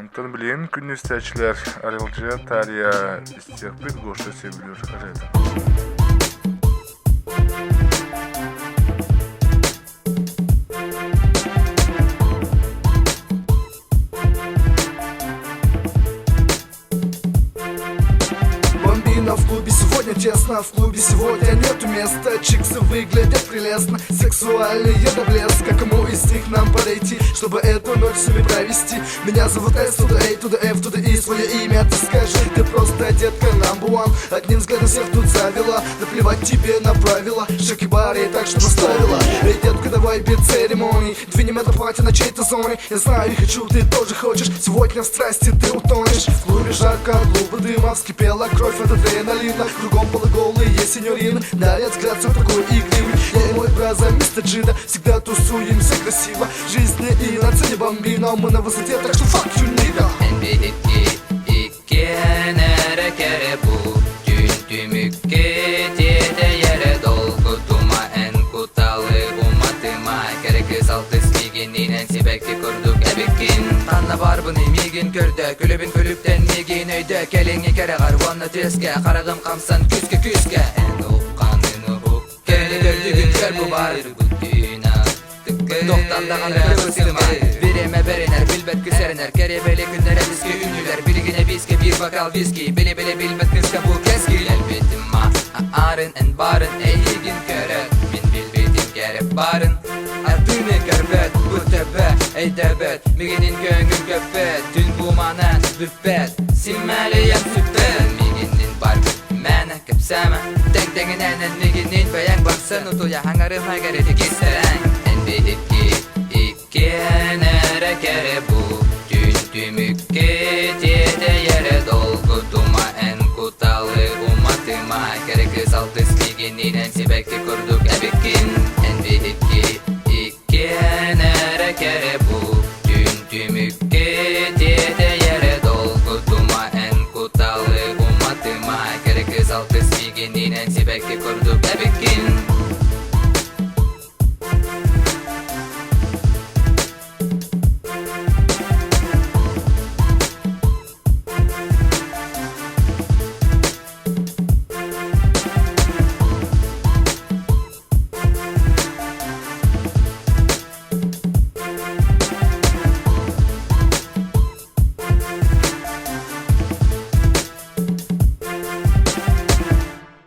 Антон билен күннестәчләр арылжа тария истекбит гоша себилер арада. В клубе сегодня тесно, в клубе сегодня нету места. Чиксы выглядят прелестно, сексуальные до блеска. Кому из них нам подойти, чтобы эту ночь с ними провести? Меня зовут S, туда A, туда F, туда И. Свое имя ты скажи, ты просто детка number one. Одним взглядом всех тут завела, наплевать тебе на правила. Шаки баре так, что наставила. Эй, детка, давай без церемоний, двинем это платье на чьей-то зоне. Я знаю и хочу, ты тоже хочешь. Сегодня в страсти ты утонешь. В клубе жарко, клуба дыма, вскипела кровь от адреналина. Кругом полуголые сеньорины, дарят взгляд все такой игривый. Я и мой браза, мистер Джида, всегда тусуемся красиво. Жизнь не на цене бомбина, мы на высоте, так что fuck you, nigga. Nere kere bu Tümükke tiyede yere dolgu Tuma en kutalı umatıma Kerek saltı smiginin sebekti kurduk ebikin Anna barbın emigin körde Kulübün kulüpten migin öyde Kelini kere garvanlı teske Karagım kamsan küske küske En ukanını hukke Dördüğün kör bu bar Doktandan kırgısıma Birime beriner bilbet küseriner Kerebeli günlere viski ünlüler Bilgine viski bir bakal viski Bili bili bilmet kıska bu keski Elbetim ma arın en barın Eygin köret Min bilbetim gerep barın Adını körbet bu tepe Ey debet Miginin göngün köpet Tün bu manen büffet Simmeliyem süppet Miginin bar Mene köpseme Denk dengin enen miginin beyen Baksan utuya hangarım haygareti gisteren Nere kere bu Tümükke tiyede yere dolgu Tuma en kutalı umatıma Kerek saltı smiginin sebekti kurduk ebikin Nere kere